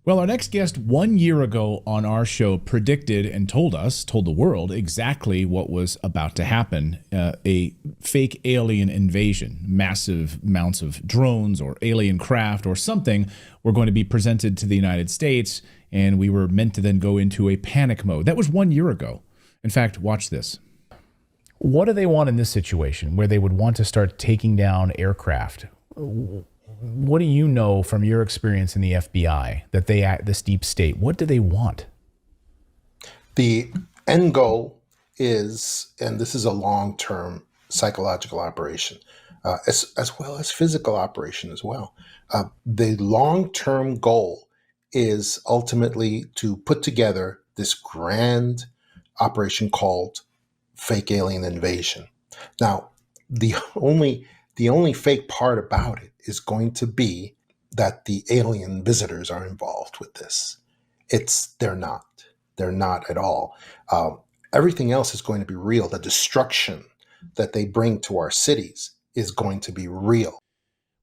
Well, our next guest 1 year ago on our show predicted and told the world exactly what was about to happen. A fake alien invasion, massive amounts of drones or alien craft or something were going to be presented to the United States, and we were meant to then go into a panic mode. That was 1 year ago. In fact, watch this. What do they want in this situation where they would want to start taking down aircraft? What do you know from your experience in the FBI that this deep state, what do they want? The end goal is, and this is a long-term psychological operation, as well as physical operation as well. The long-term goal is ultimately to put together this grand operation called fake alien invasion. Now, the only fake part about it is going to be that the alien visitors are involved with this. They're not at all. Everything else is going to be real. The destruction that they bring to our cities is going to be real.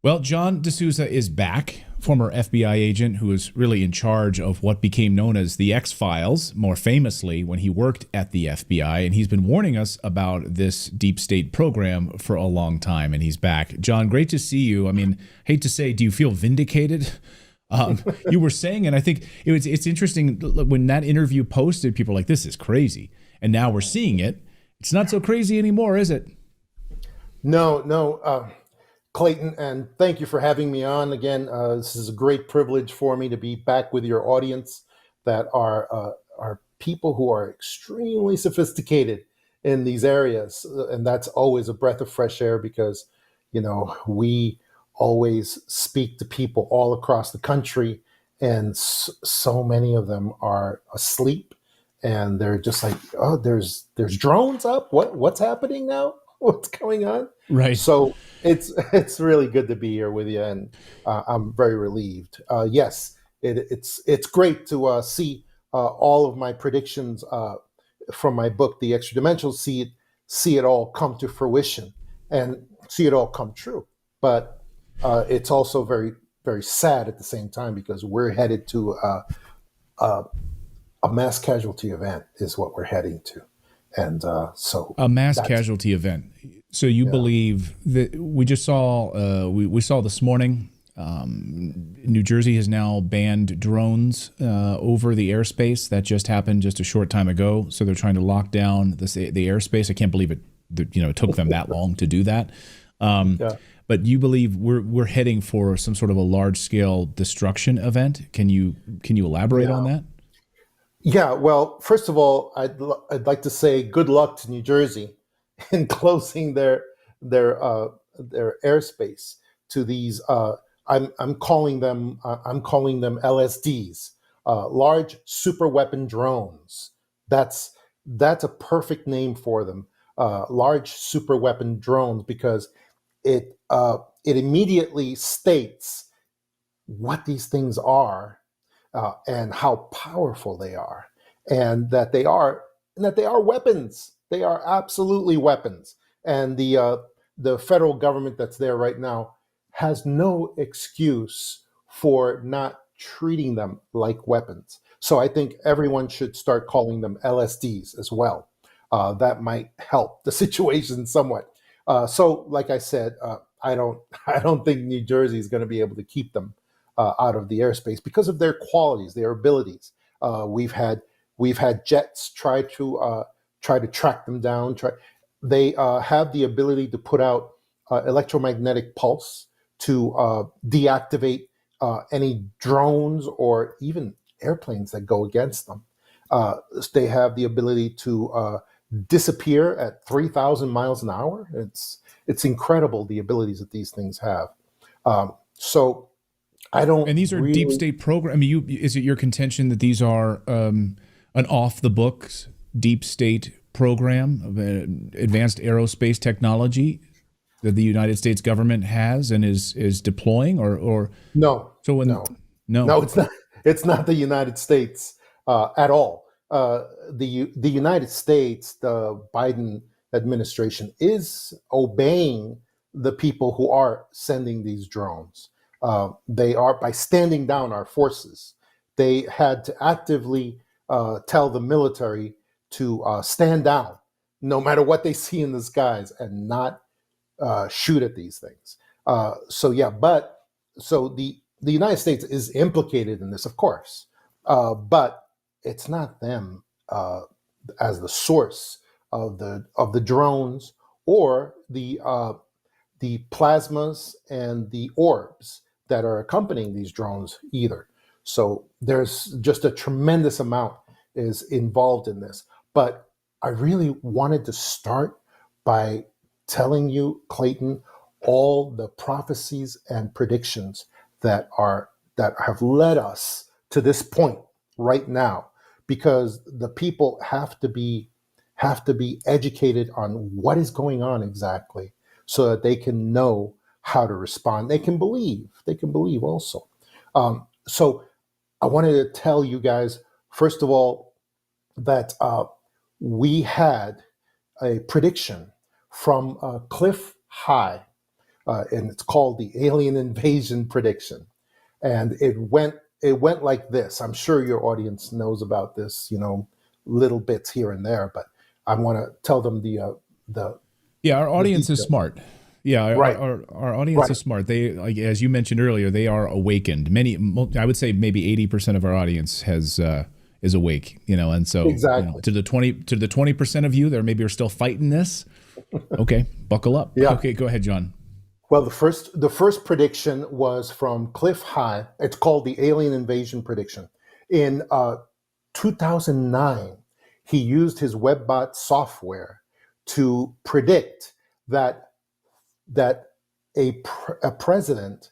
Well, John DeSouza is back, former FBI agent who was really in charge of what became known as the X-Files, more famously when he worked at the FBI, and he's been warning us about this deep state program for a long time, and he's back. John, great to see you. I mean, hate to say, do you feel vindicated? You were saying, and I think it's interesting, when that interview posted, people were like, this is crazy, and now we're seeing it. It's not so crazy anymore, is it? No. Clayton, and thank you for having me on again. This is a great privilege for me to be back with your audience that are people who are extremely sophisticated in these areas. And that's always a breath of fresh air because, we always speak to people all across the country, and so many of them are asleep and they're just like, oh, there's drones up. What's happening now? What's going on? Right. So it's really good to be here with you, and I'm very relieved. Yes, it's great to see all of my predictions from my book, The Extra Dimensional, see it all come to fruition and see it all come true. But it's also very, very sad at the same time because we're headed to a mass casualty event is what we're heading to. And so a mass casualty event. So you believe that we just saw, we saw this morning, New Jersey has now banned drones over the airspace. That just happened just a short time ago. So they're trying to lock down the airspace. I can't believe it took them that long to do that. But you believe we're heading for some sort of a large scale destruction event. Can you elaborate on that? Yeah, well, first of all, I'd like to say good luck to New Jersey in closing their airspace to these. I'm calling them LSDs, large super weapon drones. That's a perfect name for them, large super weapon drones, because it immediately states what these things are. And how powerful they are, and that they are weapons. They are absolutely weapons. And the federal government that's there right now has no excuse for not treating them like weapons. So I think everyone should start calling them LSDs as well. That might help the situation somewhat. So, like I said, I don't think New Jersey is going to be able to keep them out of the airspace because of their qualities, their abilities. We've had jets try to track them down. They have the ability to put out electromagnetic pulse to deactivate any drones or even airplanes that go against them. They have the ability to disappear at 3,000 miles an hour. It's incredible the abilities that these things have. So I don't. And these are deep state program. I mean, is it your contention that these are an off the books deep state program of advanced aerospace technology that the United States government has and is deploying, or no? So no, it's not. It's not the United States at all. The United States, the Biden administration, is obeying the people who are sending these drones. They are, by standing down our forces, they had to actively tell the military to stand down no matter what they see in the skies and not shoot at these things. So the United States is implicated in this, of course, but it's not them as the source of the drones or the plasmas and the orbs that are accompanying these drones either. So there's just a tremendous amount is involved in this. But I really wanted to start by telling you, Clayton, all the prophecies and predictions that have led us to this point right now, because the people have to be educated on what is going on exactly, so that they can know how to respond. They can believe also. So I wanted to tell you guys, first of all, that we had a prediction from Cliff High, and it's called the alien invasion prediction. And it went like this. I'm sure your audience knows about this, little bits here and there, but I want to tell them the Yeah, our the audience is detail. smart. Yeah, Right, our audience is smart. They, like as you mentioned earlier, they are awakened. I would say maybe 80% of our audience is awake. And so exactly. to the 20% of you that maybe are still fighting this. Okay, buckle up. Yeah. Okay, go ahead, John. Well, the first prediction was from Cliff High. It's called the alien invasion prediction. In 2009, he used his WebBot software to predict that a president,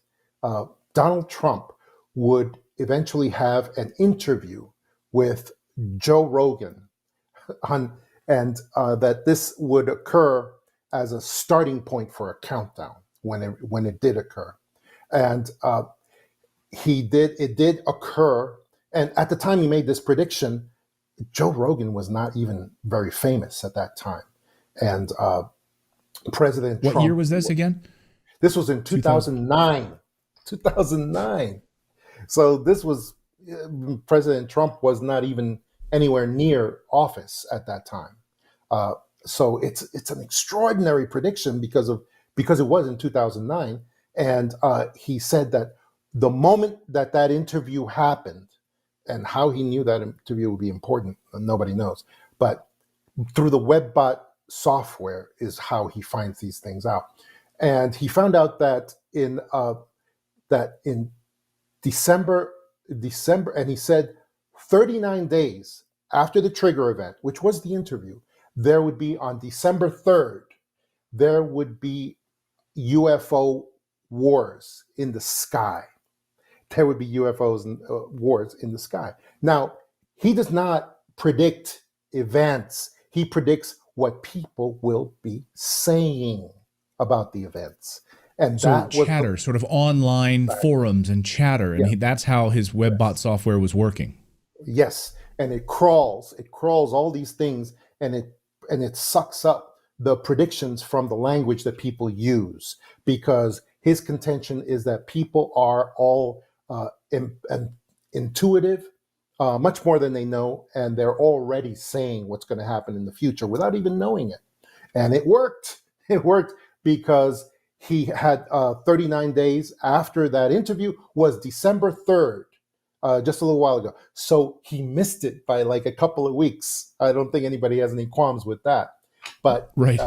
Donald Trump, would eventually have an interview with Joe Rogan on, and that this would occur as a starting point for a countdown when it did occur. And it did occur. And at the time he made this prediction, Joe Rogan was not even very famous at that time. And President What year Trump, was this again? this was in 2000. 2009. 2009. So this was President Trump was not even anywhere near office at that time. Uh, so it's an extraordinary prediction because it was in 2009, and he said that the moment that interview happened, and how he knew that interview would be important, nobody knows. But through the WebBot software is how he finds these things out, and he found out that in December, and he said 39 days after the trigger event, which was the interview, there would be on December 3rd, there would be UFO wars in the sky. There would be UFOs and wars in the sky. Now, he does not predict events. He predicts what people will be saying about the events. And So that was chatter, sort of online forums and chatter, and yeah. that's how his WebBot software was working. Yes, and it crawls all these things, and it sucks up the predictions from the language that people use, because his contention is that people are all intuitive, much more than they know, and they're already saying what's going to happen in the future without even knowing it. And it worked. It worked because he had 39 days after that interview was December 3rd. Just a little while ago. So he missed it by like a couple of weeks. I don't think anybody has any qualms with that. But Right.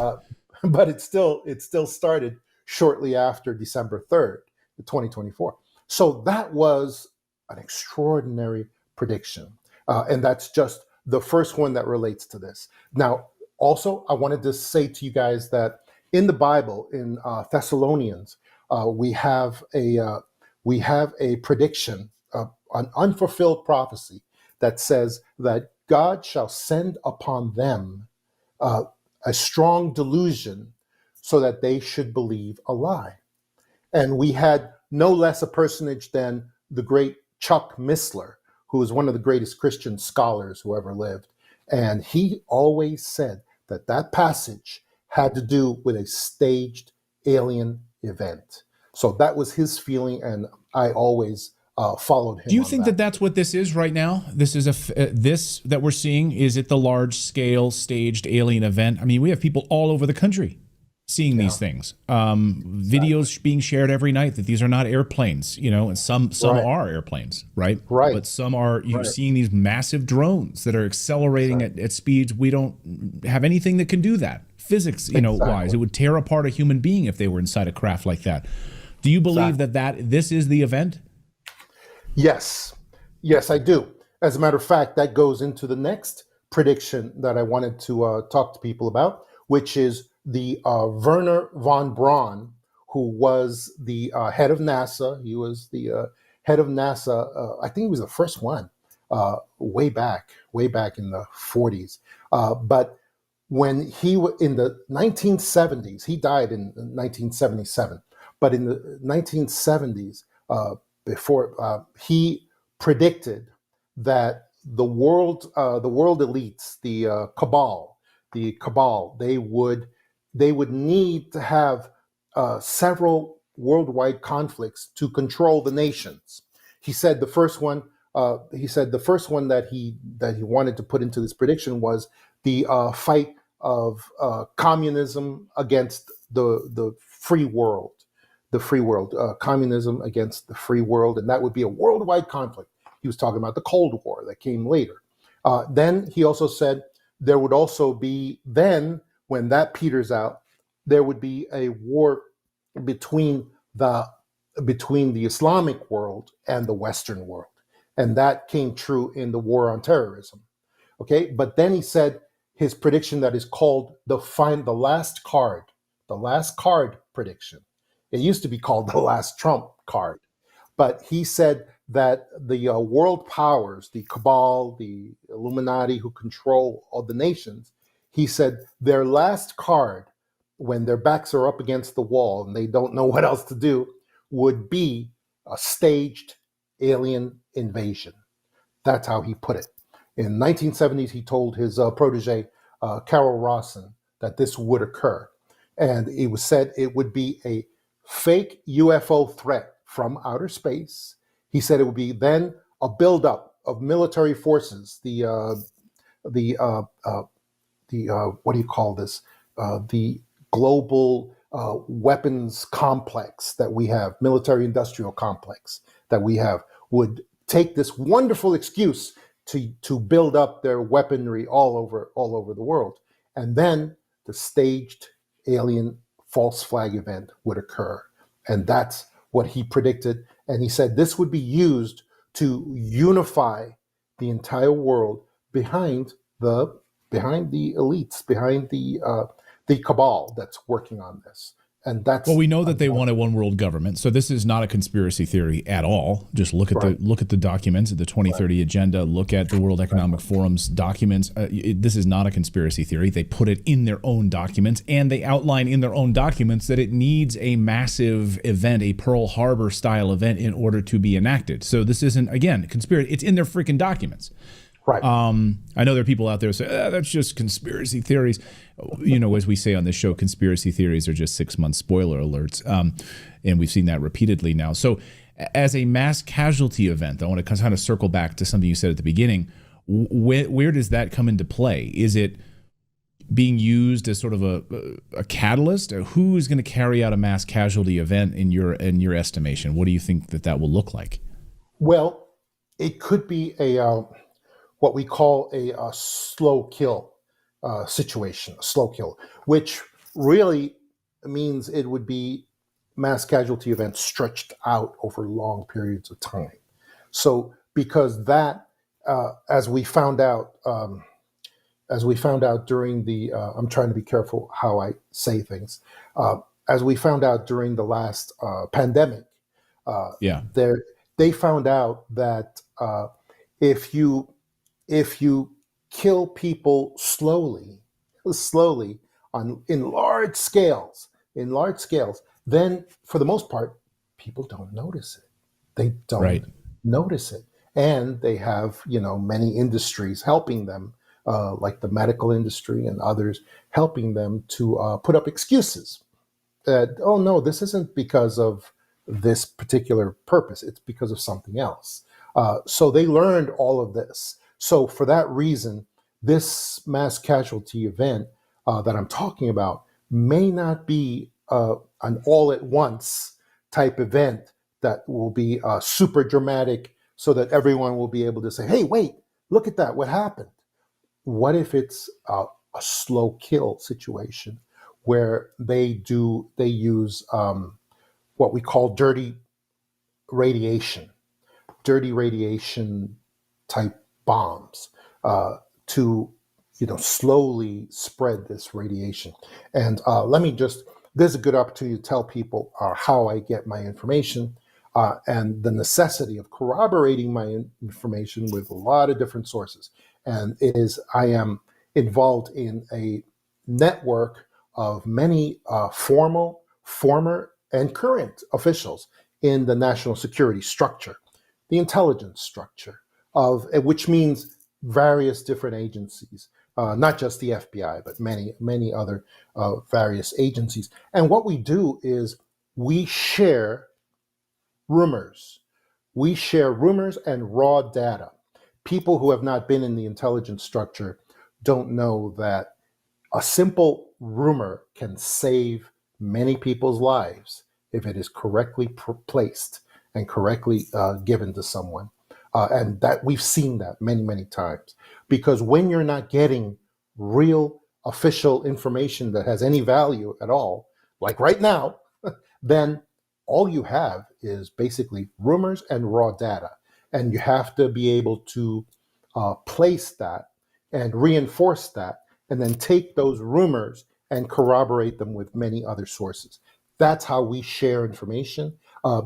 but it still started shortly after December 3rd, 2024. So that was an extraordinary prediction. And that's just the first one that relates to this. Now, also, I wanted to say to you guys that in the Bible, in Thessalonians, we have a prediction, an unfulfilled prophecy that says that God shall send upon them a strong delusion so that they should believe a lie. And we had no less a personage than the great Chuck Missler, who is one of the greatest Christian scholars who ever lived. And he always said that passage had to do with a staged alien event. So that was his feeling, and I always followed Do him you on think that that. that's what this is right now? This is this that we're seeing. Is it the large scale staged alien event? I mean, we have people all over the country seeing Yeah, these things. exactly. Videos being shared every night that these are not airplanes, and some Right, are airplanes, right? right, But some are. You're right. seeing these massive drones that are accelerating Exactly. at speeds we don't have anything that can do that. Physics, wise, Exactly. it would tear apart a human being if they were inside a craft like that. Do you believe Exactly. that this is the event? Yes, yes, I do. As a matter of fact, that goes into the next prediction that I wanted to talk to people about, which is the Werner von Braun, who was the head of NASA. He was the head of NASA. I think he was the first one way back in the 40s. But when in the 1970s, he died in 1977, but in the 1970s, before he predicted that the world elites, the cabal, they would need to have several worldwide conflicts to control the nations. He said the first one. That he wanted to put into this prediction was the fight of communism against the free world, communism against the free world, and that would be a worldwide conflict. He was talking about the Cold War that came later. Then he also said there would also be, then when that peters out, there would be a war between the Islamic world and the Western world, and that came true in the war on terrorism. Okay, but then he said his prediction that is called the last card prediction. It used to be called the last Trump card, but he said that the world powers, the cabal, the Illuminati who control all the nations, he said their last card, when their backs are up against the wall and they don't know what else to do, would be a staged alien invasion. That's how he put it. In 1970s, he told his protege, Carol Rawson, that this would occur. And it was said it would be a fake UFO threat from outer space. He said it would be then a buildup of military forces, the what do you call this? The global weapons complex that we have, military industrial complex that we have, would take this wonderful excuse to build up their weaponry all over the world, and then the staged alien false flag event would occur, and that's what he predicted. And he said this would be used to unify the entire world behind the elites, behind the cabal that's working on this, and Well, that's we know that they want a one world government, so this is not a conspiracy theory at all. Just right, look at the documents, the right, 2030 agenda. Look at the World Economic exactly, Forum's documents. This is not a conspiracy theory. They put it in their own documents, and they outline in their own documents that it needs a massive event, a Pearl Harbor style event, in order to be enacted. So this isn't, again, conspiracy. It's in their freaking documents. right. I know there are people out there who say, that's just conspiracy theories. As we say on this show, conspiracy theories are just 6 month spoiler alerts. And we've seen that repeatedly now. So as a mass casualty event, I want to kind of circle back to something you said at the beginning. Where does that come into play? Is it being used as sort of a catalyst? Or who's going to carry out a mass casualty event in your estimation? What do you think that will look like? Well, it could be a what we call a slow kill situation, a slow kill, which really means it would be mass casualty events stretched out over long periods of time. So, because that, as we found out, during the, I'm trying to be careful how I say things, as we found out during the last pandemic, uh, Yeah. there they found out that if you if you kill people slowly on in large scales, then for the most part, people don't notice it. They don't Right. notice it, and they have many industries helping them, like the medical industry and others, helping them to put up excuses that, oh no, this isn't because of this particular purpose. It's because of something else. So they learned all of this. So for that reason, this mass casualty event that I'm talking about may not be an all at once type event that will be super dramatic so that everyone will be able to say, hey, wait, look at that. What happened? What if it's a slow kill situation where they use what we call radiation, dirty radiation type bombs to slowly spread this radiation. And there's a good opportunity to tell people how I get my information and the necessity of corroborating my information with a lot of different sources. And I am involved in a network of many former, and current officials in the national security structure, the intelligence structure which means various different agencies, not just the FBI, but many other various agencies. And what we do is we share rumors. We share rumors and raw data. People who have not been in the intelligence structure don't know that a simple rumor can save many people's lives if it is correctly placed and correctly given to someone. And that we've seen that many times. Because when you're not getting real official information that has any value at all, like right now, then all you have is basically rumors and raw data. And you have to be able to place that and reinforce that, and then take those rumors and corroborate them with many other sources. That's how we share information,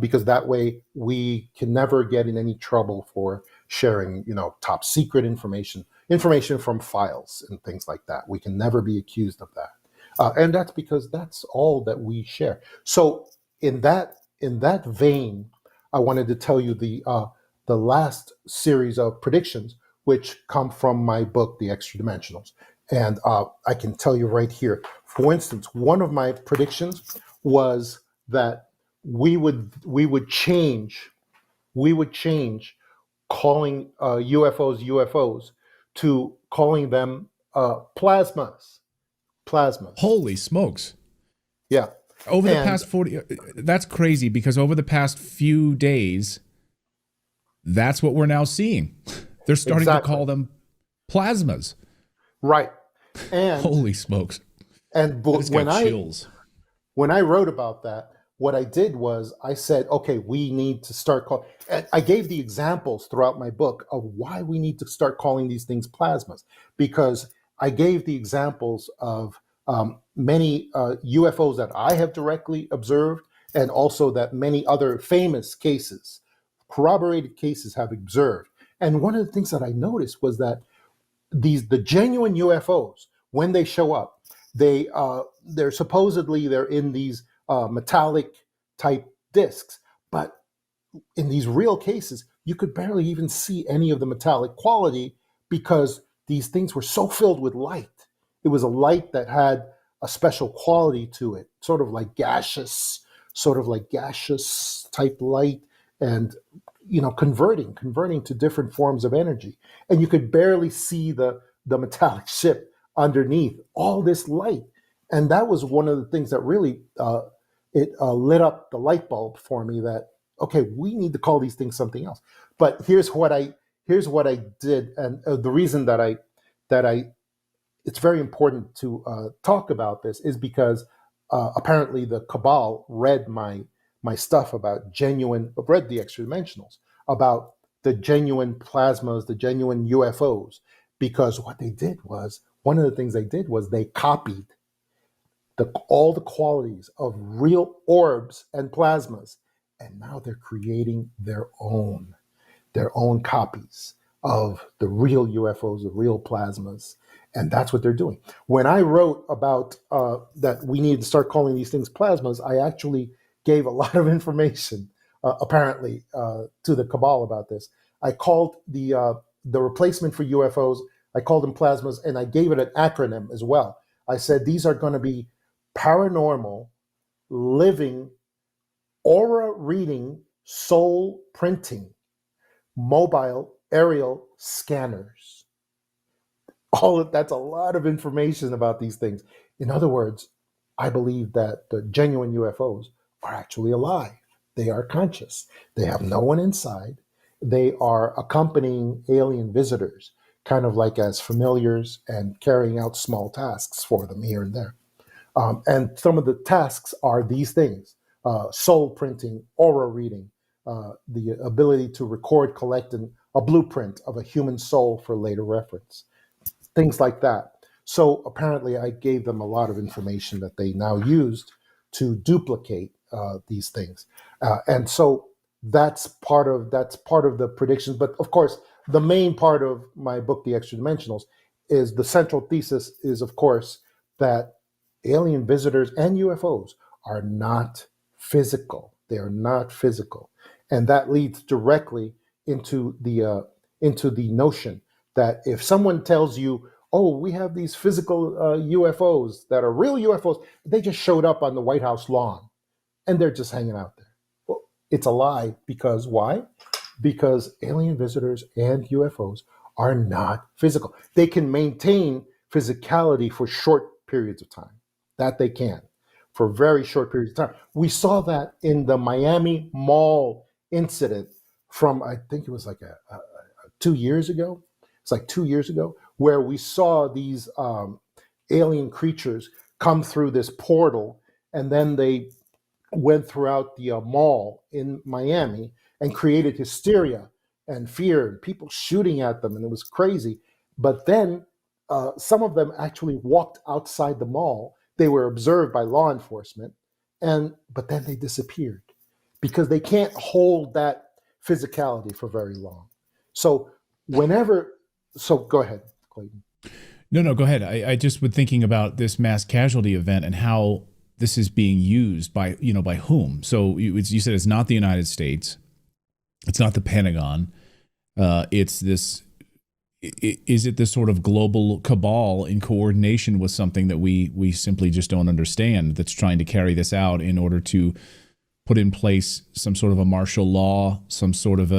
because that way we can never get in any trouble for sharing, top secret information from files and things like that. We can never be accused of that, and that's because that's all that we share. So in that vein, I wanted to tell you the last series of predictions, which come from my book, The Extra Dimensionals. And I can tell you right here, for instance, one of my predictions was that we would change calling UFOs to calling them plasmas. Holy smokes. Yeah. Over the past 40, that's crazy, because over the past few days, that's what we're now seeing. They're starting to call them plasmas. Right. And holy smokes. And when I wrote about that, what I did was I said, okay, we need to start calling. I gave the examples throughout my book of why we need to start calling these things plasmas, because I gave the examples of many UFOs that I have directly observed, and also that many other famous cases, corroborated cases, have observed. And one of the things that I noticed was that the genuine UFOs, when they show up, they're in these metallic type discs, but in these real cases, you could barely even see any of the metallic quality, because these things were so filled with light. It was a light that had a special quality to it, sort of like gaseous type light, and converting to different forms of energy. And you could barely see the metallic ship underneath all this light. And that was one of the things that really lit up the light bulb for me, that okay, we need to call these things something else. But here's what I did, and the reason that it's very important to talk about this is because apparently the cabal read my stuff about read the Extra Dimensionals, about the genuine plasmas, the genuine UFOs, because what they did was, one of the things they did was they copied all the qualities of real orbs and plasmas, and now they're creating their own copies of the real UFOs, the real plasmas. And that's what they're doing. When I wrote about that we need to start calling these things plasmas, I actually gave a lot of information, apparently, to the cabal about this. I called the replacement for UFOs, I called them plasmas, and I gave it an acronym as well. I said these are going to be paranormal, living aura reading, soul printing, mobile aerial scanners. That's a lot of information about these things. In other words, I believe that the genuine UFOs are actually alive. They are conscious. They have no one inside. They are accompanying alien visitors, kind of like as familiars and carrying out small tasks for them here and there. And some of the tasks are these things: soul printing, aura reading, the ability to record, collect a blueprint of a human soul for later reference, things like that. So apparently, I gave them a lot of information that they now used to duplicate these things, and so that's part of the predictions. But of course, the main part of my book, The Extra Dimensionals, is the central thesis is, of course, that alien visitors and UFOs are not physical. They are not physical, and that leads directly into the notion that if someone tells you, "Oh, we have these physical UFOs that are real UFOs," they just showed up on the White House lawn and they're just hanging out there. Well, it's a lie because why? Because alien visitors and UFOs are not physical. They can maintain physicality for short periods of time. That they can, for very short periods of time. We saw that in the Miami Mall incident from, I think it was like 2 years ago. It's like 2 years ago, where we saw these alien creatures come through this portal, and then they went throughout the mall in Miami and created hysteria and fear and people shooting at them, and it was crazy. But then some of them actually walked outside the mall. They were observed by law enforcement, and but then they disappeared because they can't hold that physicality for very long. So whenever, so go ahead, Clayton. No, go ahead. I just was thinking about this mass casualty event and how this is being used by, by whom. So you said it's not the United States. It's not the Pentagon. It's this. Is it this sort of global cabal in coordination with something that we simply just don't understand, that's trying to carry this out in order to put in place some sort of a martial law, some sort of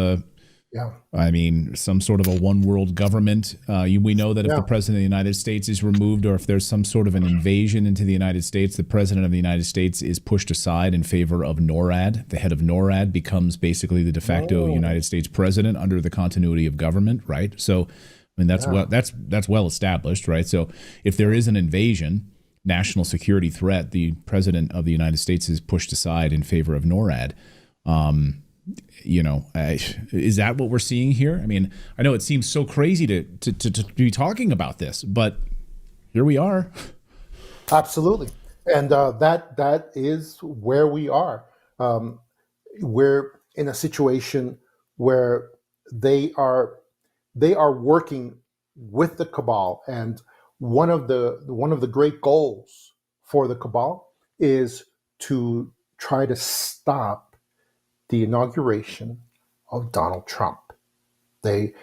some sort of a one world government? We know that if the president of the United States is removed, or if there's some sort of an invasion into the United States, the president of the United States is pushed aside in favor of NORAD. The head of NORAD becomes basically the de facto United States president under the continuity of government, right? So, I mean, that's well established, right? So if there is an invasion, national security threat, the president of the United States is pushed aside in favor of NORAD. Is that what we're seeing here? I mean, I know it seems so crazy to be talking about this, but here we are. Absolutely, and that is where we are. We're in a situation where they are working with the cabal, and one of the great goals for the cabal is to try to stop the inauguration of Donald Trump. They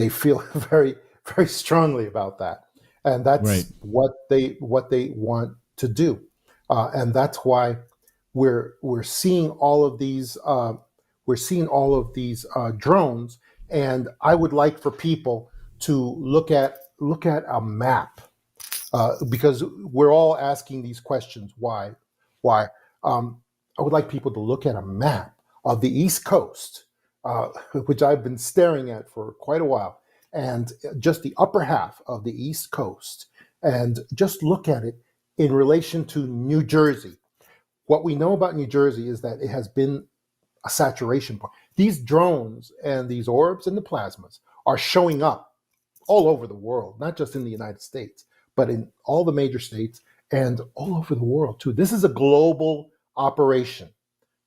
feel very, very strongly about that, and that's right. what they want to do, and that's why we're seeing all of these drones. And I would like for people to look at a map, because we're all asking these questions. Why? I would like people to look at a map of the East Coast, which I've been staring at for quite a while, and just the upper half of the East Coast, and just look at it in relation to New Jersey. What we know about New Jersey is that it has been a saturation point. These drones and these orbs and the plasmas are showing up all over the world, not just in the United States, but in all the major states and all over the world too. This is a global operation.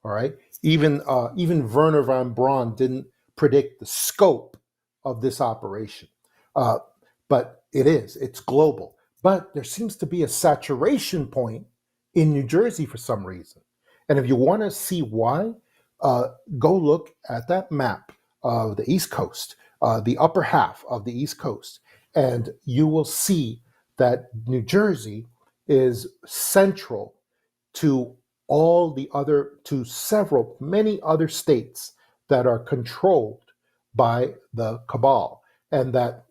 All right. Even Werner von Braun didn't predict the scope of this operation, but it's global. But there seems to be a saturation point in New Jersey for some reason. And if you want to see why, go look at that map of the East Coast, the upper half of the East Coast, and you will see that New Jersey is central to many other states that are controlled by the cabal, and that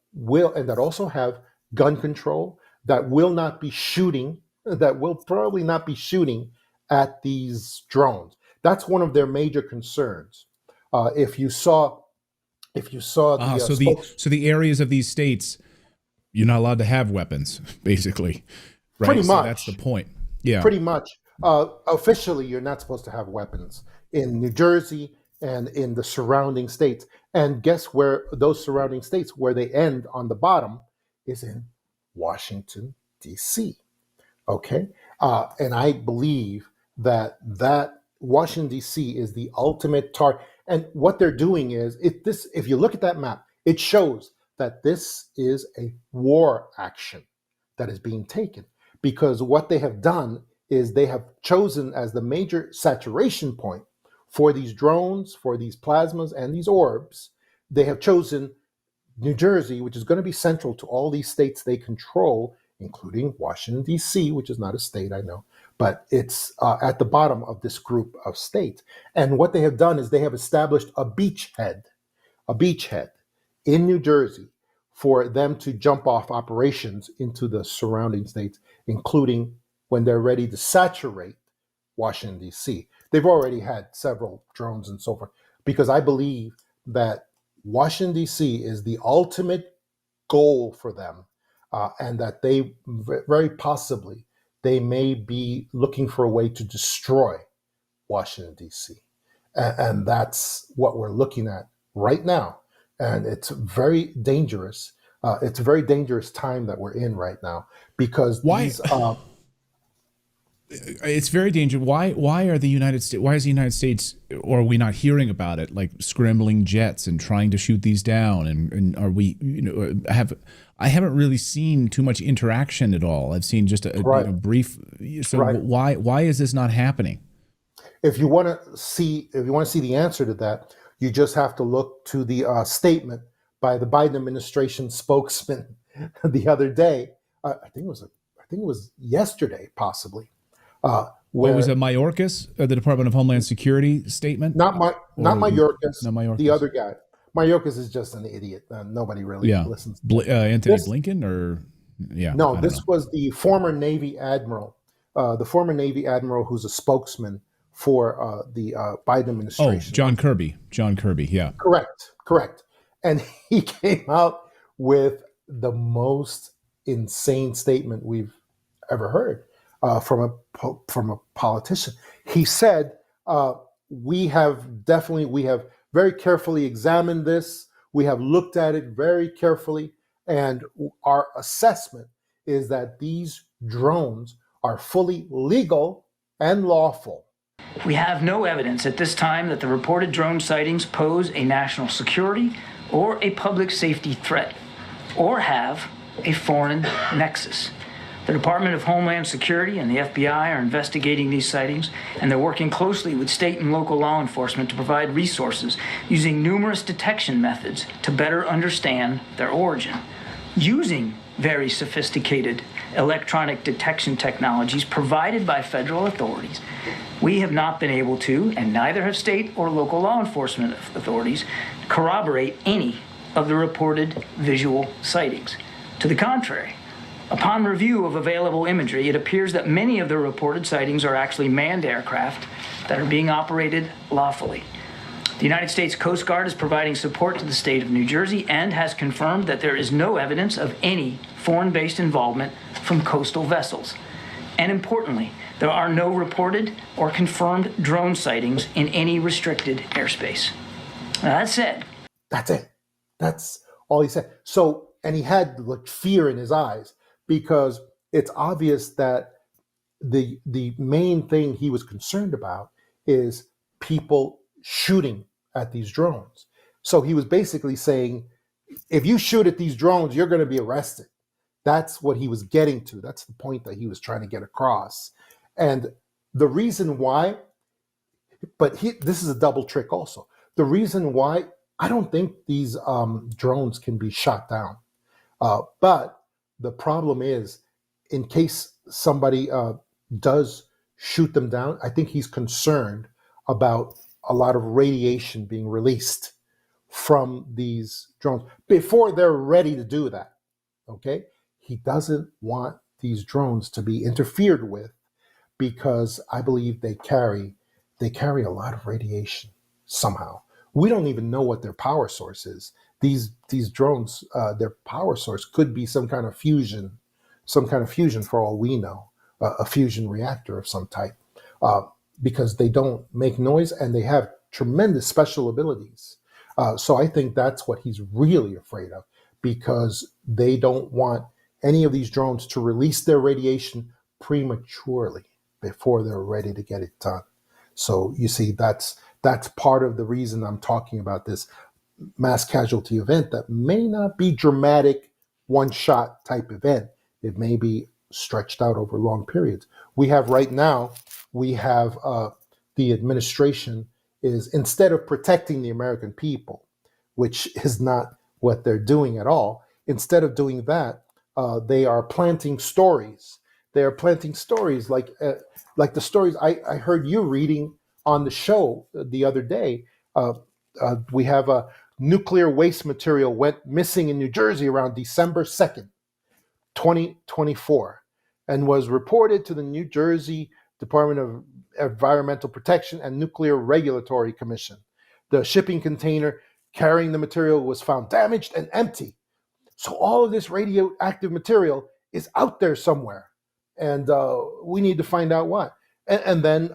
also have gun control, that will not be shooting, that will probably not be shooting at these drones. That's one of their major concerns. If you saw the So spokes, the areas of these states, you're not allowed to have weapons, basically, pretty right? So that's the much, point. Yeah. pretty much. Officially, you're not supposed to have weapons in New Jersey and in the surrounding states. And guess where those surrounding states, where they end on the bottom, is in Washington, D.C. Okay, and I believe that Washington D.C. is the ultimate target. And what they're doing is, if you look at that map, it shows that this is a war action that is being taken, because what they have done is they have chosen as the major saturation point for these drones, for these plasmas and these orbs. They have chosen New Jersey, which is going to be central to all these states they control, including Washington, D.C., which is not a state, I know, but it's at the bottom of this group of states. And what they have done is they have established a beachhead in New Jersey for them to jump off operations into the surrounding states, including when they're ready to saturate Washington, D.C. They've already had several drones and so forth, because I believe that Washington, D.C. is the ultimate goal for them, and that they very possibly they may be looking for a way to destroy Washington, D.C. And that's what we're looking at right now. And it's very dangerous. It's a very dangerous time that we're in right now, because Why? these It's very dangerous. Why are the United States? Why is the United States, or are we not hearing about it? Like scrambling jets and trying to shoot these down, and are we? I haven't really seen too much interaction at all. I've seen just a brief. So Right. why is this not happening? If you want to see the answer to that, you just have to look to the statement by the Biden administration spokesman the other day. I think it was yesterday, possibly. What was it, Mayorkas, the Department of Homeland Security statement? Not Mayorkas, Not Mayorkas. the other guy. Mayorkas is just an idiot. Nobody really listens. Anthony Blinken, or no, this was the former Navy admiral, who's a spokesman for the Biden administration. Oh, John Kirby, yeah. Correct. And he came out with the most insane statement we've ever heard from a politician. He said, we have very carefully examined this. We have looked at it very carefully, and our assessment is that these drones are fully legal and lawful. We have no evidence at this time that the reported drone sightings pose a national security or a public safety threat, or have a foreign nexus. The Department of Homeland Security and the FBI are investigating these sightings, and they're working closely with state and local law enforcement to provide resources using numerous detection methods to better understand their origin. Using very sophisticated electronic detection technologies provided by federal authorities, we have not been able to, and neither have state or local law enforcement authorities, corroborate any of the reported visual sightings. To the contrary, upon review of available imagery, it appears that many of the reported sightings are actually manned aircraft that are being operated lawfully. The United States Coast Guard is providing support to the state of New Jersey and has confirmed that there is no evidence of any foreign-based involvement from coastal vessels. And importantly, there are no reported or confirmed drone sightings in any restricted airspace. Now, that said, that's it. That's all he said. So, and he had like fear in his eyes, because it's obvious that the main thing he was concerned about is people shooting at these drones. So he was basically saying, if you shoot at these drones, you're going to be arrested. That's what he was getting to. That's the point that he was trying to get across. And the reason why, this is a double trick also. The reason why, I don't think these drones can be shot down. But the problem is, in case somebody does shoot them down. I think he's concerned about a lot of radiation being released from these drones before they're ready to do that. Okay? He doesn't want these drones to be interfered with because I believe they carry a lot of radiation somehow. We don't even know what their power source is. These drones, their power source could be some kind of fusion for all we know, a fusion reactor of some type, because they don't make noise and they have tremendous special abilities. So I think that's what he's really afraid of, because they don't want any of these drones to release their radiation prematurely before they're ready to get it done. So you see, that's part of the reason I'm talking about this mass casualty event that may not be dramatic, one-shot type event. It may be stretched out over long periods. We have right now, the administration is, instead of protecting the American people, which is not what they're doing at all, instead of doing that, they are planting stories. They are planting stories like the stories I heard you reading on the show the other day. We have a nuclear waste material went missing in New Jersey around December 2nd, 2024, and was reported to the New Jersey Department of Environmental Protection and Nuclear Regulatory Commission. The shipping container carrying the material was found damaged and empty. So all of this radioactive material is out there somewhere, and we need to find out what. And then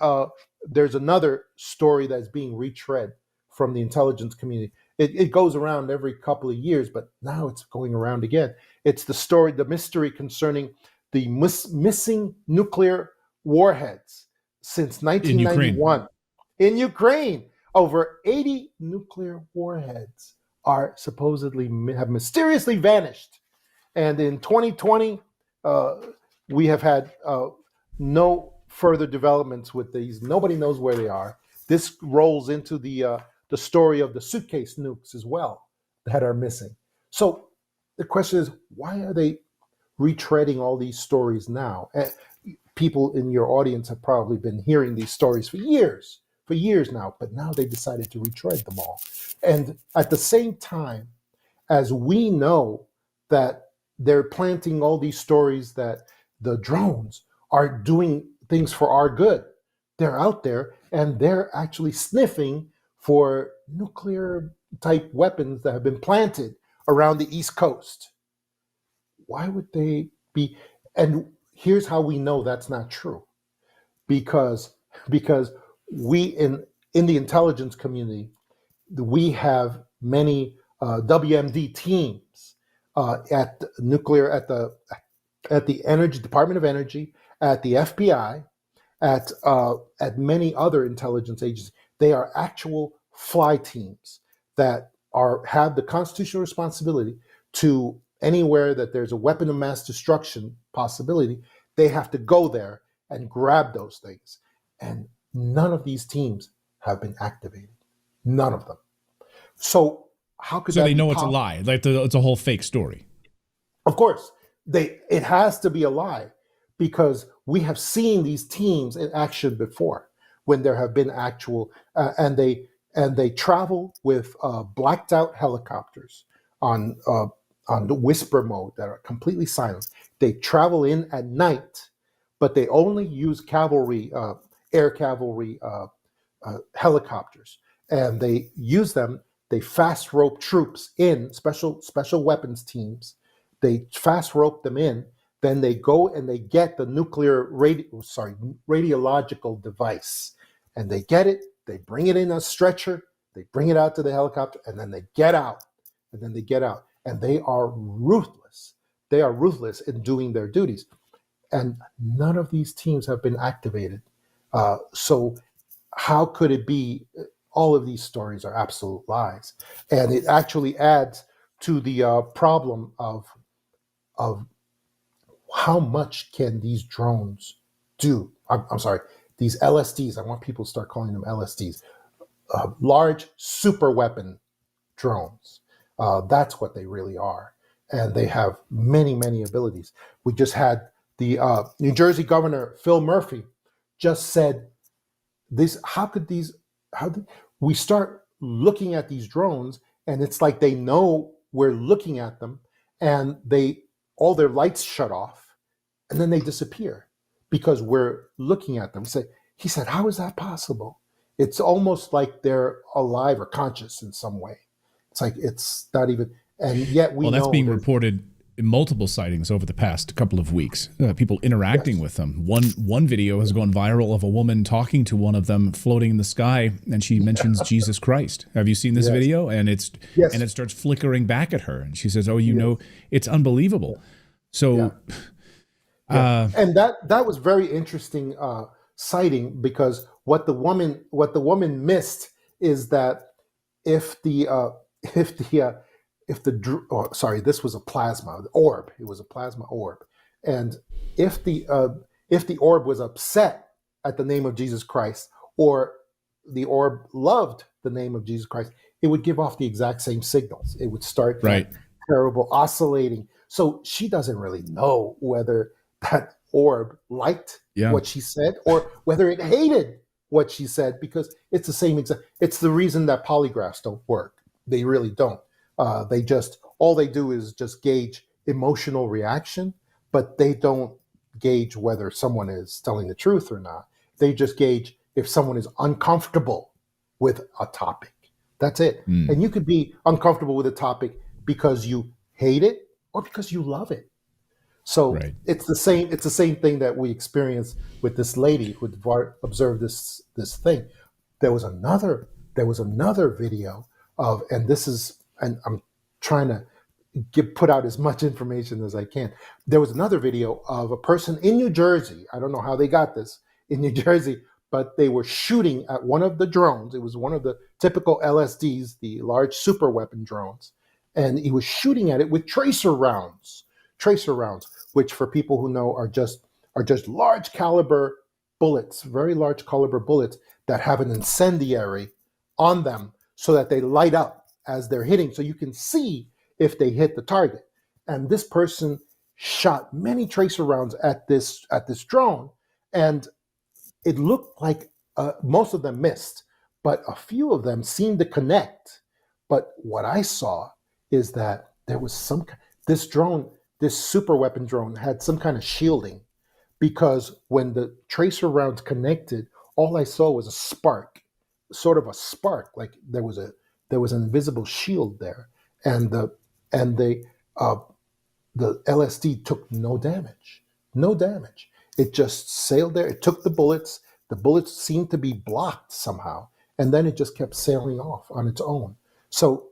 there's another story that's being retread from the intelligence community. It goes around every couple of years, but now it's going around again. It's the mystery concerning the missing nuclear warheads since 1991. In Ukraine, over 80 nuclear warheads are supposedly have mysteriously vanished. And in 2020, we have had no further developments with these. Nobody knows where they are. This rolls into the story of the suitcase nukes as well that are missing. So the question is, why are they retreading all these stories now? And people in your audience have probably been hearing these stories for years now, but now they decided to retread them all. And at the same time, as we know that they're planting all these stories that the drones are doing things for our good, they're out there and they're actually sniffing for nuclear type weapons that have been planted around the East Coast. Why would they be? And here's how we know that's not true. Because we in the intelligence community, we have many WMD teams at the Energy Department of Energy, at the FBI, at many other intelligence agencies. They are actual fly teams that have the constitutional responsibility to anywhere that there's a weapon of mass destruction possibility. They have to go there and grab those things. And none of these teams have been activated. None of them. So how could that they be know possible? It's a lie. Like it's a whole fake story. Of course, it has to be a lie, because we have seen these teams in action before when there have been actual and they travel with blacked out helicopters on the whisper mode that are completely silent. They travel in at night, but they only use cavalry, air cavalry helicopters, and they use them. They fast rope troops in, special weapons teams. They fast rope them in. Then they go and they get the nuclear radiological device, and they get it. They bring it in a stretcher. They bring it out to the helicopter, and then they get out. And they are ruthless. They are ruthless in doing their duties. And none of these teams have been activated. So how could it be? All of these stories are absolute lies. And it actually adds to the problem of how much can these drones do? I'm sorry, these LSDs. I want people to start calling them LSDs. Large super weapon drones. That's what they really are. And they have many, many abilities. We just had the New Jersey governor, Phil Murphy, just said this. How did we start looking at these drones, and it's like they know we're looking at them, and all their lights shut off, and then they disappear because we're looking at them. He said, how is that possible? It's almost like they're alive or conscious in some way. It's like it's not even, and yet we know. Well, that's being reported in multiple sightings over the past couple of weeks. People interacting with them. One video has gone viral of a woman talking to one of them floating in the sky, and she mentions Jesus Christ. Have you seen this video? And it starts flickering back at her, and she says, "Oh, you know, it's unbelievable." So, and that was very interesting sighting, because what the woman missed is that this was a plasma orb. It was a plasma orb, and if the orb was upset at the name of Jesus Christ, or the orb loved the name of Jesus Christ, it would give off the exact same signals. It would start that terrible oscillating. So she doesn't really know whether that orb liked what she said or whether it hated what she said, because it's the same exact. It's the reason that polygraphs don't work. They really don't. All they do is just gauge emotional reaction, but they don't gauge whether someone is telling the truth or not. They just gauge if someone is uncomfortable with a topic. That's it. And you could be uncomfortable with a topic because you hate it or because you love it. So it's the same thing that we experienced with this lady who observed this thing. There was another video of, and I'm trying to put out as much information as I can. There was another video of a person in New Jersey. I don't know how they got this in New Jersey, but they were shooting at one of the drones. It was one of the typical LSDs, the large super weapon drones. And he was shooting at it with tracer rounds, which for people who know are just large caliber bullets, very large caliber bullets that have an incendiary on them so that they light up as they're hitting, so you can see if they hit the target. And this person shot many tracer rounds at this drone, and it looked like most of them missed, but a few of them seemed to connect. But what I saw is that there was this super weapon drone had some kind of shielding, because when the tracer rounds connected, all I saw was a spark, like there was an invisible shield there, and the LSD took no damage. It just sailed there. It took the bullets. The bullets seemed to be blocked somehow, and then it just kept sailing off on its own. So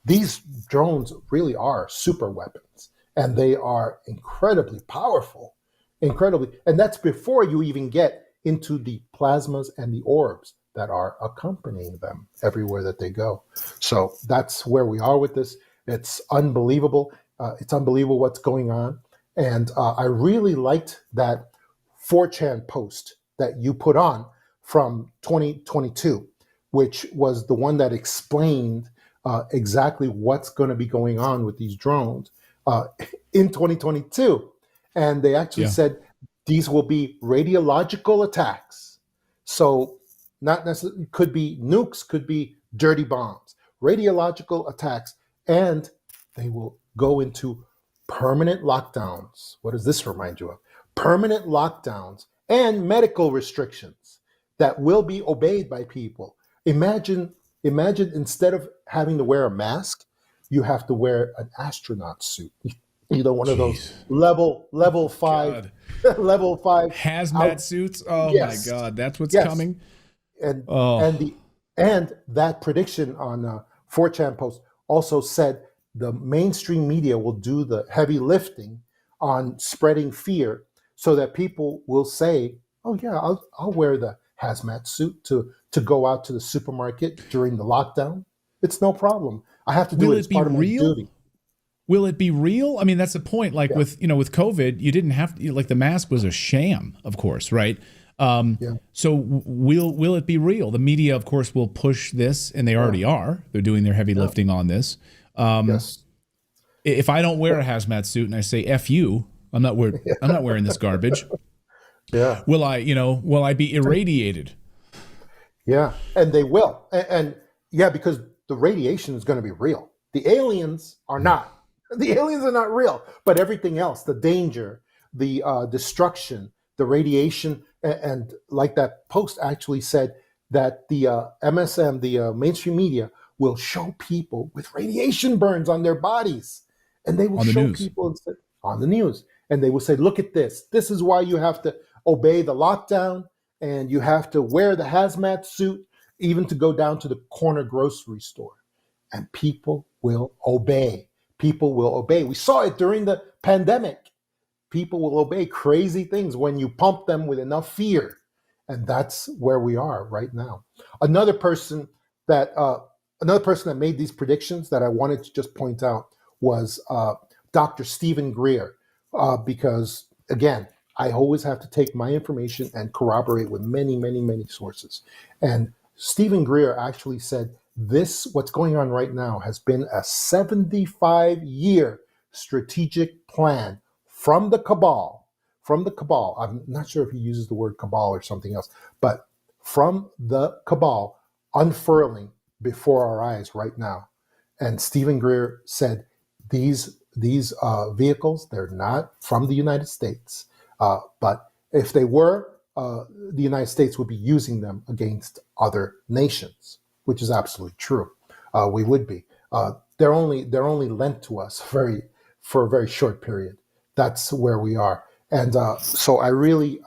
these drones really are super weapons, and they are incredibly powerful, and that's before you even get into the plasmas and the orbs that are accompanying them everywhere that they go. So that's where we are with this. It's unbelievable. It's unbelievable what's going on. And I really liked that 4chan post that you put on from 2022, which was the one that explained exactly what's going to be going on with these drones in 2022. And they actually said these will be radiological attacks. So not necessarily, could be nukes, could be dirty bombs, radiological attacks, and they will go into permanent lockdowns. What does this remind you of? Permanent lockdowns and medical restrictions that will be obeyed by people. Imagine instead of having to wear a mask, you have to wear an astronaut suit. One of those level 5 level 5 hazmat suits. Oh my God, that's what's coming. And that prediction on 4chan post also said the mainstream media will do the heavy lifting on spreading fear, so that people will say, "Oh yeah, I'll wear the hazmat suit to go out to the supermarket during the lockdown. It's no problem. I have to do it as part of my duty." Will it be real? I mean, that's the point. Like with COVID, you didn't have to, like the mask was a sham, of course, right? So will it be real? The media, of course, will push this, and they already are. They're doing their heavy lifting on this. If I don't wear a hazmat suit and I say "F you," I'm not wearing this garbage. Yeah. Will I be irradiated? Yeah, and they will. And yeah, because the radiation is going to be real. The aliens are not. The aliens are not real, but everything else, the danger, the destruction, the radiation, and like that post actually said that the MSM, the mainstream media, will show people with radiation burns on their bodies, and they will On the show news. people on the news, and they will say, "Look at this. This is why you have to obey the lockdown, and you have to wear the hazmat suit, even to go down to the corner grocery store." And people will obey. People will obey. We saw it during the pandemic. People will obey crazy things when you pump them with enough fear. And that's where we are right now. Another person that made these predictions that I wanted to just point out was Dr. Stephen Greer, because again, I always have to take my information and corroborate with many, many, many sources. And Stephen Greer actually said what's going on right now has been a 75-year strategic plan from the cabal. I'm not sure if he uses the word cabal or something else, but from the cabal unfurling before our eyes right now. And Stephen Greer said these vehicles, they're not from the United States, but if they were, the United States would be using them against other nations, which is absolutely true. We would be. They're only lent to us for a very short period. That's where we are, and so I really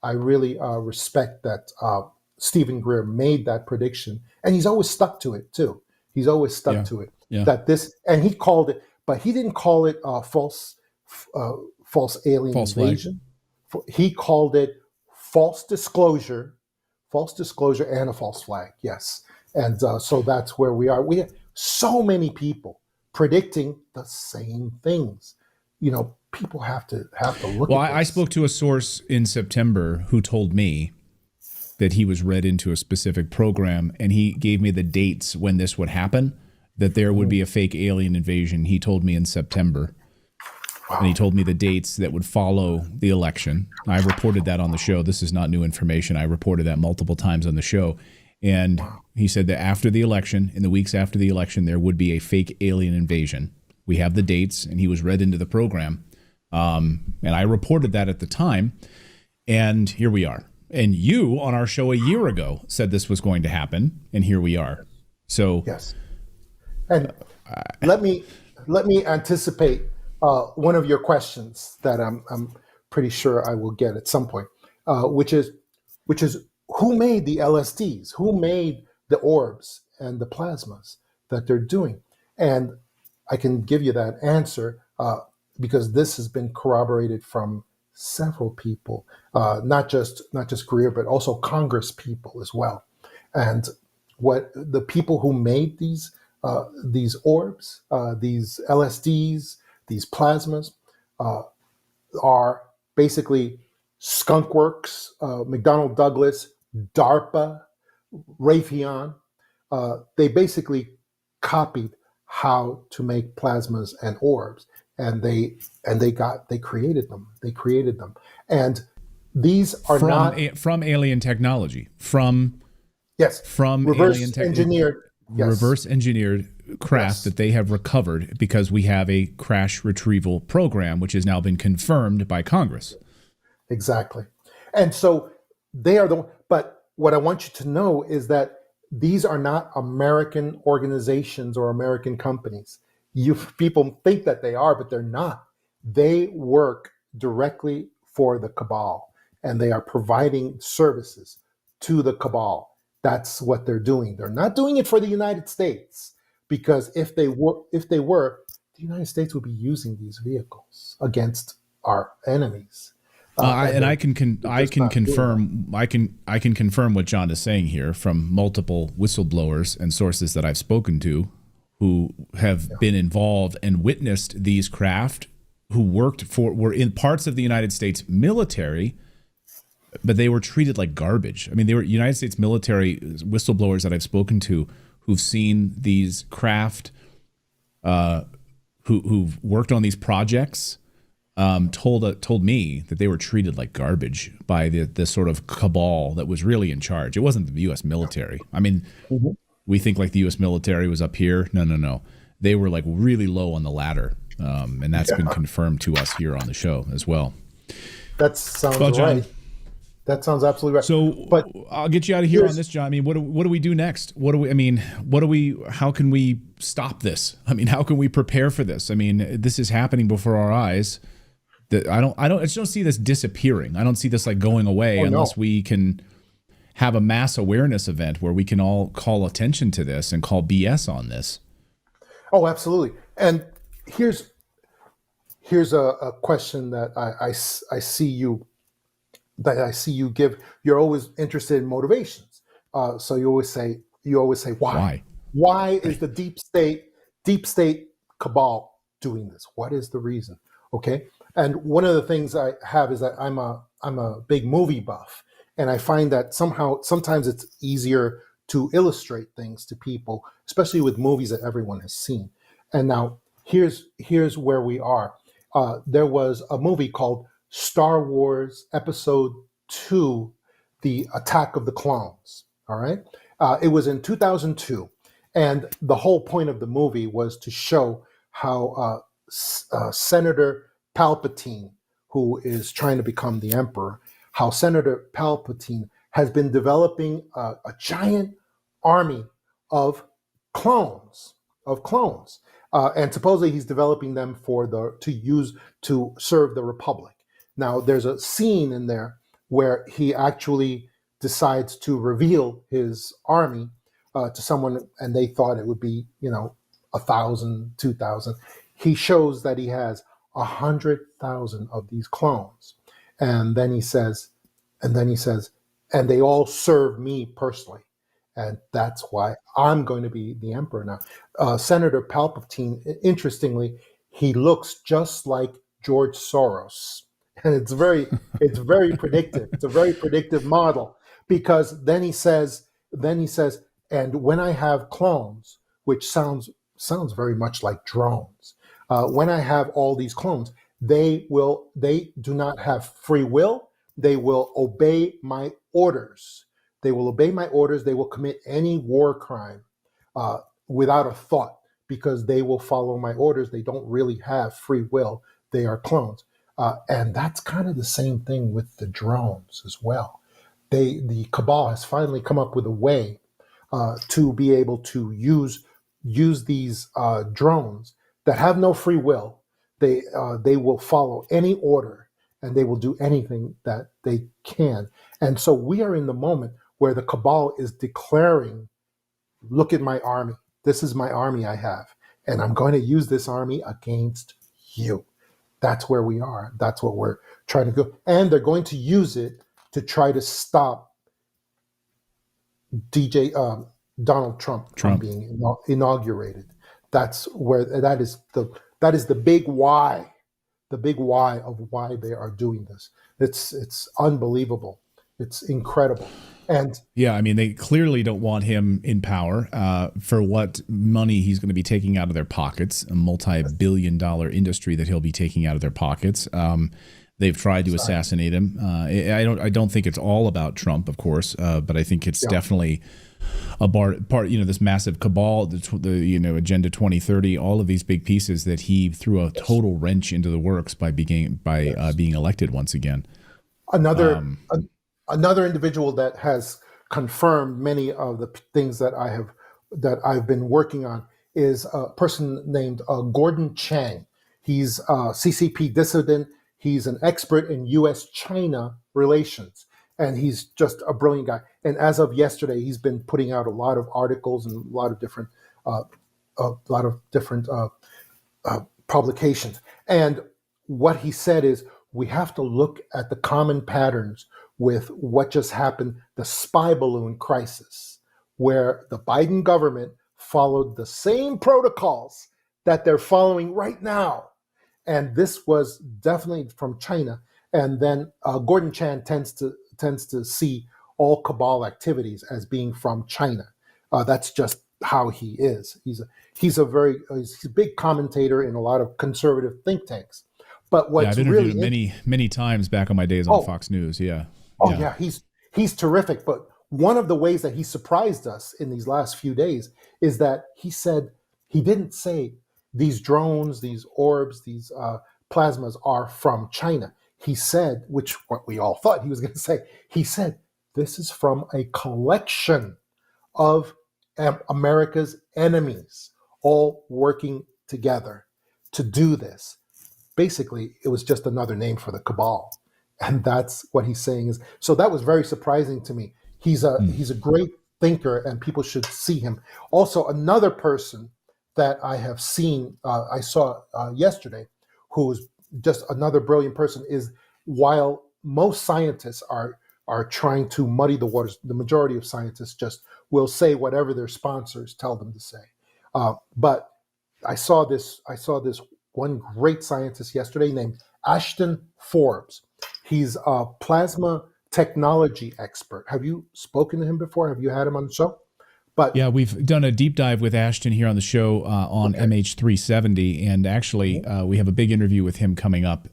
respect that Stephen Greer made that prediction, and he's always stuck to it too. He's always stuck to it. Yeah. That this, and he called it, but he didn't call it false alien False flag. invasion. He called it false disclosure, and a false flag. Yes, and so that's where we are. We have so many people predicting the same things. People have to look. Well, at this. I spoke to a source in September who told me that he was read into a specific program, and he gave me the dates when this would happen, that there would be a fake alien invasion. He told me in September. Wow. And he told me the dates that would follow the election. I reported that on the show. This is not new information. I reported that multiple times on the show. And he said that after the election, in the weeks after the election, there would be a fake alien invasion. We have the dates, and he was read into the program. And I reported that at the time. And here we are. And you, on our show a year ago, said this was going to happen. And here we are. So yes. And let me anticipate one of your questions that I'm pretty sure I will get at some point, which is who made the LSDs? Who made the orbs and the plasmas that they're doing? And I can give you that answer because this has been corroborated from several people, not just Greer, but also Congress people as well. And what the people who made these orbs, these LSDs, these plasmas, are basically Skunk Works, McDonnell Douglas, DARPA, Raytheon. They basically copied how to make plasmas and orbs, and they created them. They created them, and these are from alien technology, from reverse alien engineered. Yes. Reverse engineered craft that they have recovered because we have a crash retrieval program, which has now been confirmed by Congress. Exactly. And so they are but what I want you to know is that these are not American organizations or American companies. People think that they are, but they're not. They work directly for the cabal, and they are providing services to the cabal. That's what they're doing. They're not doing it for the United States, because if they were, the United States would be using these vehicles against our enemies. I can confirm what John is saying here from multiple whistleblowers and sources that I've spoken to who have been involved and witnessed these craft, who were in parts of the United States military, but they were treated like garbage. I mean, they were United States military whistleblowers that I've spoken to who've seen these craft, who've worked on these projects, told me that they were treated like garbage by the sort of cabal that was really in charge. It wasn't the U.S. military. I mean, we think like the U.S. military was up here. No. They were like really low on the ladder, and that's been confirmed to us here on the show as well. That sounds Well, John, right. That sounds absolutely right. So, but I'll get you out of here on this, John. I mean, what do we do next? How can we stop this? I mean, how can we prepare for this? I mean, this is happening before our eyes. I just don't see this disappearing. I don't see this like going away unless we can have a mass awareness event where we can all call attention to this and call BS on this. Oh, absolutely. And here's a question that I see you give. You're always interested in motivations. So you always say why? Why is the deep state cabal doing this? What is the reason? Okay. And one of the things I have is that I'm a big movie buff, and I find that sometimes it's easier to illustrate things to people, especially with movies that everyone has seen. And now here's where we are. There was a movie called Star Wars Episode 2, The Attack of the Clones. All right. It was in 2002. And the whole point of the movie was to show how Senator Palpatine, who is trying to become the emperor, how Senator Palpatine has been developing a giant army of clones, and supposedly he's developing them to serve the Republic. Now, there's a scene in there where he actually decides to reveal his army to someone, and they thought it would be 1,000, 2,000. He shows that he has 100,000 of these clones, and then he says, and they all serve me personally, and that's why I'm going to be the emperor now. Senator Palpatine, interestingly, he looks just like George Soros, and it's very predictive. It's a very predictive model, because then he says, and when I have clones, which sounds very much like drones. When I have all these clones, they do not have free will. They will obey my orders. They will commit any war crime without a thought, because they will follow my orders. They don't really have free will. They are clones. And that's kind of the same thing with the drones as well. The cabal has finally come up with a way to be able to use these drones that have no free will. They will follow any order, and they will do anything that they can. And so we are in the moment where the cabal is declaring, look at my army. This is my army I have, and I'm going to use this army against you. That's where we are. That's what we're trying to go. And they're going to use it to try to stop Donald Trump from being inaugurated. That's where that is the big why of why they are doing this. It's unbelievable. It's incredible. And yeah, I mean, they clearly don't want him in power for what money he's going to be taking out of their pockets, a multi-billion-dollar industry that he'll be taking out of their pockets. They've tried to assassinate him. I don't think it's all about Trump, of course, but I think it's definitely a part. This massive cabal, the Agenda 2030, all of these big pieces that he threw a total wrench into the works by being elected once again. Another individual that has confirmed many of the things that I've been working on is a person named Gordon Chang. He's a CCP dissident. He's an expert in U.S.-China relations, and he's just a brilliant guy. And as of yesterday, he's been putting out a lot of articles and a lot of different publications. And what he said is, we have to look at the common patterns with what just happened, the spy balloon crisis, where the Biden government followed the same protocols that they're following right now. And this was definitely from China. And then Gordon Chan tends to see all cabal activities as being from China. That's just how he is. He's a big commentator in a lot of conservative think tanks. But Yeah, what's I've interviewed really him many times back on my days on Fox News. Yeah. yeah, he's terrific. But one of the ways that he surprised us in these last few days is that he didn't say these drones, these orbs, these plasmas are from China. He said, which what we all thought he was going to say, he said, this is from a collection of America's enemies all working together to do this. Basically, it was just another name for the cabal. And that's what he's saying is. So that was very surprising to me. He's a great thinker, and people should see him. Also, another person that I have seen, I saw yesterday, who's just another brilliant person, is while most scientists are trying to muddy the waters, the majority of scientists just will say whatever their sponsors tell them to say. But I saw this one great scientist yesterday named Ashton Forbes. He's a plasma technology expert. Have you spoken to him before? Have you had him on the show? But yeah, we've done a deep dive with Ashton here on the show on MH370, and actually we have a big interview with him coming up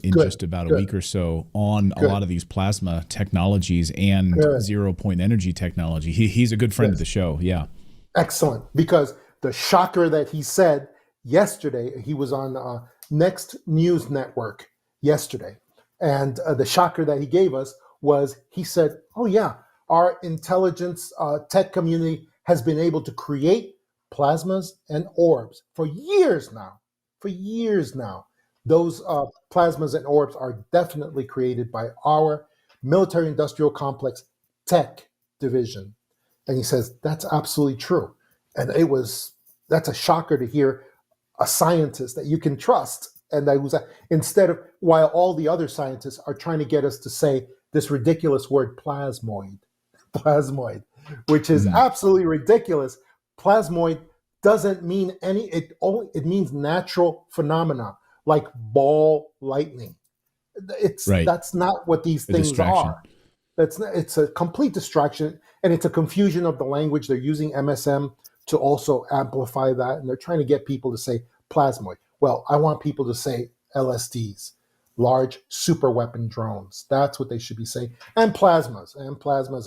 in just about a week or so on a lot of these plasma technologies and 0-point energy technology. He's a good friend of the show. Yeah, excellent. Because the shocker that he said yesterday, he was on Next News Network yesterday, and the shocker that he gave us was he said, "Oh yeah, our intelligence tech community has been able to create plasmas and orbs for years now. For years now, those plasmas and orbs are definitely created by our military-industrial complex tech division." And he says that's absolutely true. And that's a shocker to hear a scientist that you can trust, and that was instead of, while all the other scientists are trying to get us to say this ridiculous word plasmoid, which is absolutely ridiculous. Plasmoid doesn't mean it means natural phenomena like ball lightning. That's not what these things are. It's a complete distraction, and it's a confusion of the language. They're using MSM to also amplify that, and they're trying to get people to say plasmoid. Well, I want people to say LSDs, large super weapon drones. That's what they should be saying. And plasmas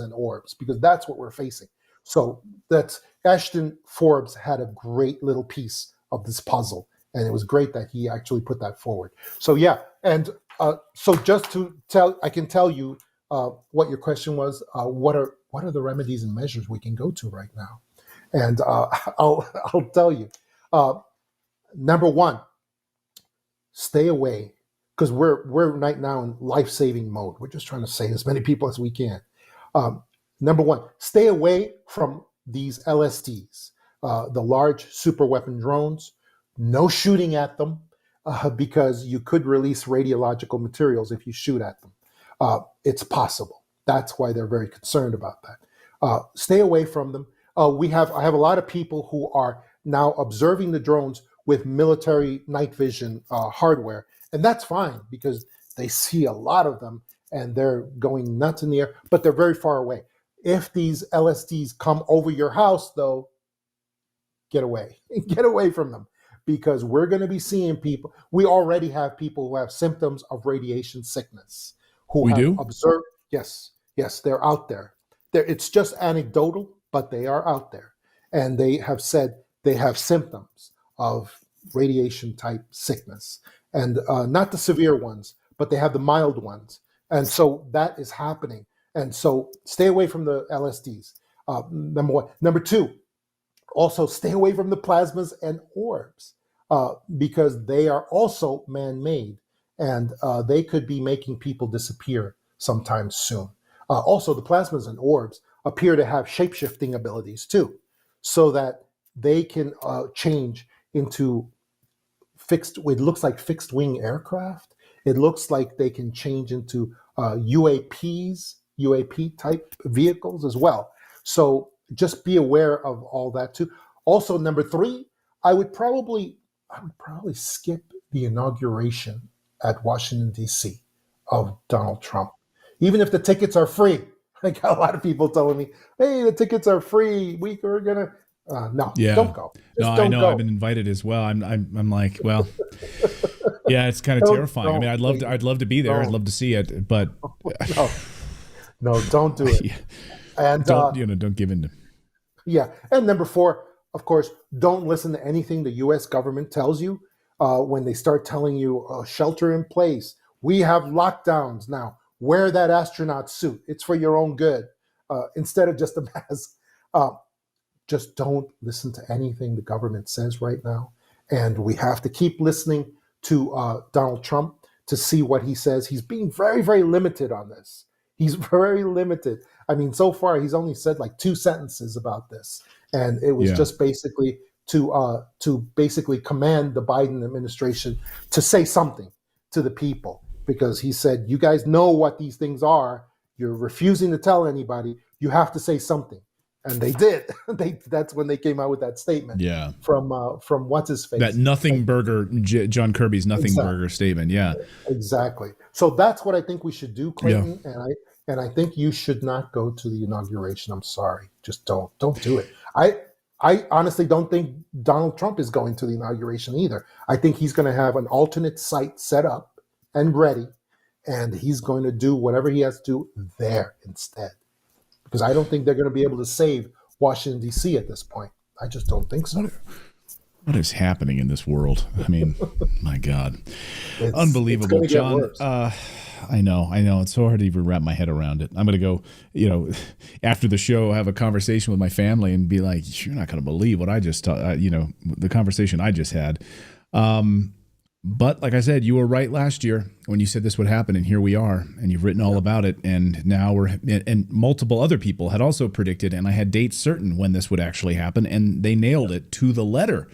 and orbs, because that's what we're facing. So that's Ashton Forbes had a great little piece of this puzzle, and it was great that he actually put that forward. So yeah, and so just to I can tell you what your question was. What are the remedies and measures we can go to right now? And I'll tell you. Number one, stay away, because we're right now in life-saving mode. We're just trying to save as many people as we can. Number one, stay away from these LSDs, the large super weapon drones. No shooting at them, because you could release radiological materials if you shoot at them. It's possible. That's why they're very concerned about that. Stay away from them. I have a lot of people who are now observing the drones with military night vision hardware, and that's fine because they see a lot of them and they're going nuts in the air, but they're very far away. If these LSDs come over your house, though, get away. Get away from them, because we're going to be seeing people. We already have people who have symptoms of radiation sickness who have observed. Yes, they're out there. It's just anecdotal, but they are out there. And they have said they have symptoms of radiation type sickness, and not the severe ones, but they have the mild ones. And so that is happening. And so stay away from the LSDs. Number one. Number two, also stay away from the plasmas and orbs, because they are also man-made, and they could be making people disappear sometime soon. Also, the plasmas and orbs appear to have shape-shifting abilities too, so that they can change into it looks like fixed wing aircraft. It looks like they can change into UAP type vehicles as well. So just be aware of all that too. Also, number three, I would probably skip the inauguration at Washington, D.C. of Donald Trump, even if the tickets are free. I got a lot of people telling me, hey, the tickets are free. We're going to, no, don't go. I know. I've been invited as well. I'm like, well, Yeah, it's kind of terrifying. I mean, I'd love to be there. I'd don't. love to see it, but No, no, don't do it. yeah, And don't give in to. yeah, and number four, of course, don't listen to anything the U.S. government tells you when they start telling you shelter in place. We have lockdowns now. Wear that astronaut suit. It's for your own good. Instead of just a mask. Just don't listen to anything the government says right now. And we have to keep listening to Donald Trump to see what he says. He's being very, very limited on this. He's very limited. I mean, so far he's only said like 2 sentences about this, and it was just basically to basically command the Biden administration to say something to the people, because he said, "You guys know what these things are. You're refusing to tell anybody. You have to say something." And they did. That's when they came out with that statement. Yeah. From what's his face? That nothing burger, John Kirby's nothing burger statement. Yeah. Exactly. So that's what I think we should do, Clayton. Yeah. And I think you should not go to the inauguration. I'm sorry. Just don't do it. I honestly don't think Donald Trump is going to the inauguration either. I think he's going to have an alternate site set up and ready, and he's going to do whatever he has to do there instead. Because I don't think they're going to be able to save Washington, D.C. at this point. I just don't think so. What is happening in this world? I mean, my God. Unbelievable. John, I know. It's so hard to even wrap my head around it. I'm going to go, after the show, have a conversation with my family and be like, you're not going to believe what I just, the conversation I just had. But like I said, you were right last year when you said this would happen, and here we are, and you've written all about it. And now and multiple other people had also predicted, and I had dates certain when this would actually happen, and they nailed it to the letter.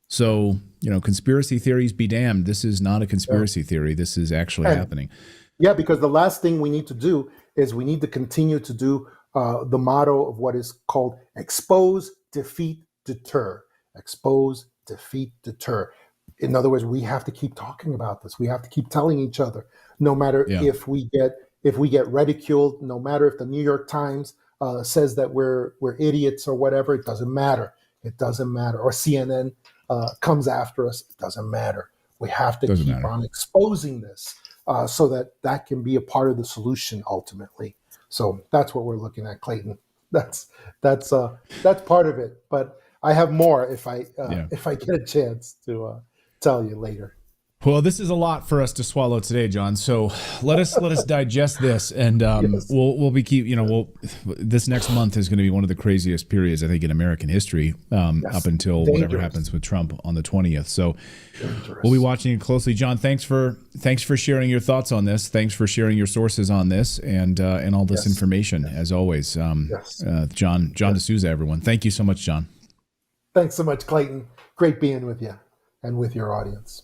So, conspiracy theories be damned. This is not a conspiracy theory. This is actually happening. Yeah, because the last thing we need to do is we need to continue to do the motto of what is called expose, defeat, deter. Expose, defeat, deter. In other words, we have to keep talking about this. We have to keep telling each other, no matter if we get ridiculed, no matter if the New York Times says that we're idiots or whatever. It doesn't matter. It doesn't matter. Or CNN comes after us. It doesn't matter. We have to keep on exposing this so that can be a part of the solution ultimately. So that's what we're looking at, Clayton. That's part of it. But I have more if I get a chance to tell you later. Well, this is a lot for us to swallow today, John. So let us digest this, and we'll be this next month is going to be one of the craziest periods I think in American history, up until whatever happens with Trump on the 20th. So we'll be watching it closely, John. Thanks for sharing your thoughts on this. Thanks for sharing your sources on this and all this information as always. John DeSouza, everyone. Thank you so much, John. Thanks so much, Clayton. Great being with you and with your audience.